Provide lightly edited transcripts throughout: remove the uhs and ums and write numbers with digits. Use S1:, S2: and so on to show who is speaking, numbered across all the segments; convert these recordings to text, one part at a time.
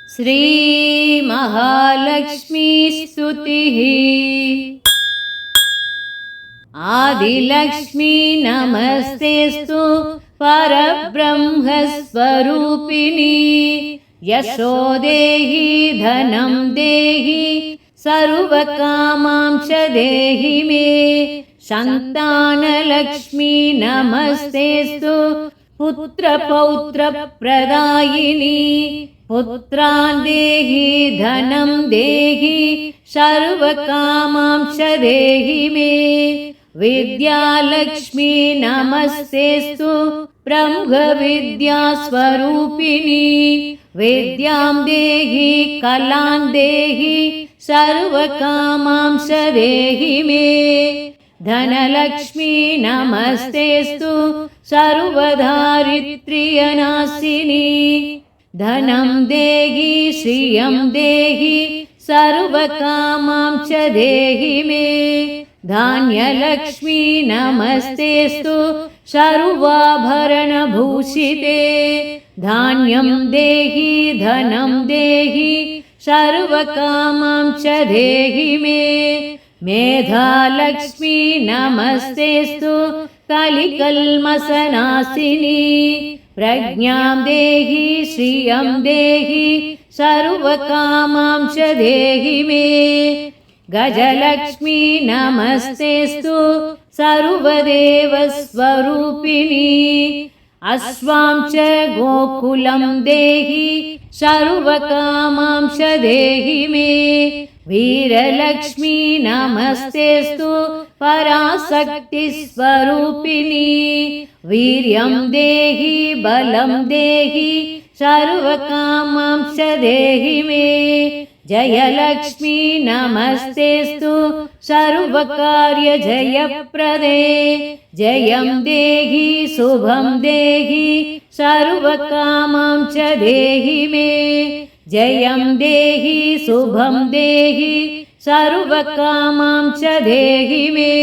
S1: श्री महालक्ष्मी स्तुतिः। आदिलक्ष्मी नमस्तेस्तु परब्रह्मस्वरूपिणी। यशो देहि धनं देहि सर्वकामांश देहि मे। संतानलक्ष्मी नमस्तेस्तु पुत्रपौत्रप्रदायिनी। पुत्रान् देहि धनं देहि सर्वकामांश देहि मे। विद्यालक्ष्मी नमस्तेस्तु ब्रह्मविद्यास्वरूपिणी। विद्यां देहि कलां देहि सर्वकामांश देहि मे। धनलक्ष्मी नमस्तेस्तु सर्वदारिद्र्यनाशिनी। धनं देहि श्रियं देहि सर्वकामांश देहि मे। धान्यलक्ष्मी नमस्तेस्तु सर्वाभरणभूषिते। धान्यं देहि धनं देहि सर्वकामांश देहि मे। मेधालक्ष्मी नमस्तेस्तु कलिकल्मषनाशिनी। प्रज्ञां देहि श्रियं देहि सर्वकामांश देहि मे। गजलक्ष्मी नमस्तेस्तु सर्वदेवस्वरूपिणी। अश्वां च गोकुलं देहि सर्वकामांश देहि मे। वीरलक्ष्मी नमस्तेस्तु पराशक्तिस्वरूपिणी। वीर्यं देहि बलं देहि सर्वकामांश देहि मे। जयलक्ष्मी नमस्तेस्तु सर्वकार्यजयप्रदे। जयं देहि शुभं देहि सर्वकामांश देहि मे। जयं देहि शुभं देहि सर्वकामांश देहि मे।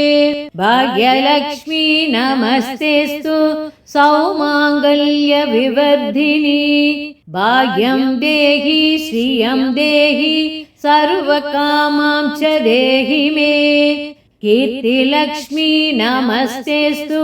S1: भाग्यलक्ष्मी नमस्तेस्तु सौमाङ्गल्यविवर्धिनी। भाग्यं देहि श्रियं देहि सर्वकामांश देहि मे। कीर्तिलक्ष्मी नमस्तेस्तु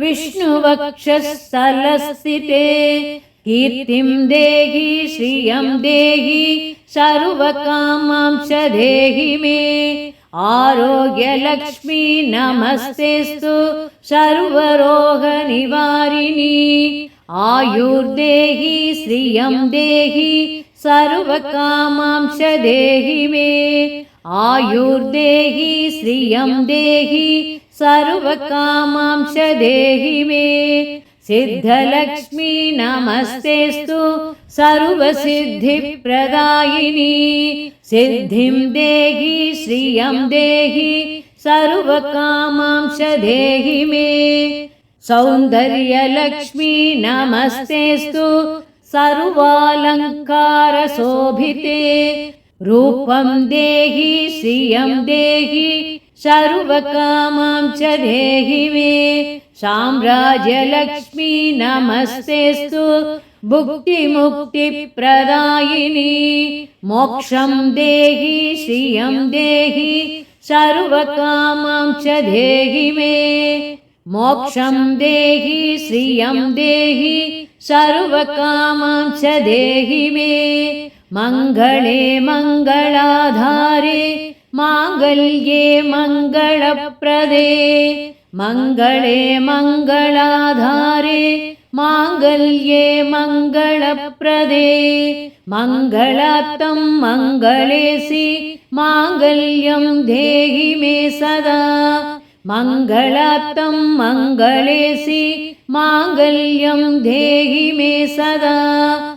S1: विष्णुवक्षस्थलस्थिते। कीर्तिं देहि श्रियं देहि सर्वकामांश देहि मे। आरोग्यलक्ष्मी नमस्तेस्तु सर्वरोगनिवारिणी। आयुर्देहि श्रियं देहि सर्वकामांश देहि मे। आयुर्देहि श्रियं देहि सर्वकामांश देहि मे। सिद्धलक्ष्मी नमस्तेस्तु सर्वसिद्धिप्रदायिनी। सिद्धिं देहि श्रियं देहि सर्वकामांश देहि मे। सौन्दर्यलक्ष्मी नमस्तेस्तु सर्वालङ्कारशोभिते। रूपं देहि श्रियं देहि सर्वकामांश देहि मे। साम्राज्यलक्ष्मी नमस्तेस्तु भुक्तिमुक्तिप्रदायिनी। मोक्षं देहि श्रियं देहि सर्वकामांश देहि मे। मोक्षं देहि श्रियं देहि सर्वकामांश देहि मे। मङ्गले मङ्गलाधारे माङ्गल्ये मङ्गलप्रदे। मङ्गले मङ्गलाधारे माङ्गल्ये मङ्गलप्रदे। मङ्गलार्थं मङ्गलेसि माङ्गल्यं देहि मे सदा। मङ्गलार्थं मङ्गलेसि माङ्गल्यं देहि मे सदा।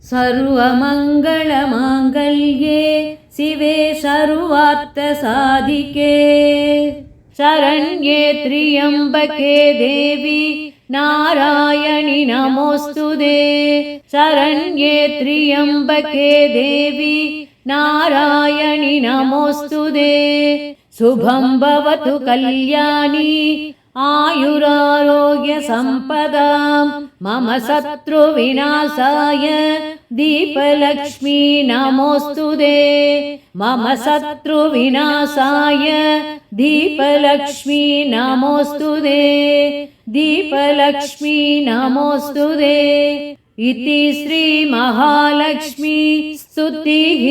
S1: सर्वमङ्गलमाङ्गल्ये शिवे सर्वार्थसाधिके। शरण्ये त्र्यम्बके देवी नारायणि नमोऽस्तुते। शरण्ये त्र्यम्बके देवी नारायणि नमोऽस्तुते। शुभं भवतु कल्याणी आयुरारोग्यसम्पदां मम शत्रुविनाशाय दीपलक्ष्मी नमोऽस्तु ते मम शत्रुविनाशाय दीपलक्ष्मी नमोऽस्तु ते दीपलक्ष्मी नमोऽस्तु ते इति श्रीमहालक्ष्मी स्तुतिः।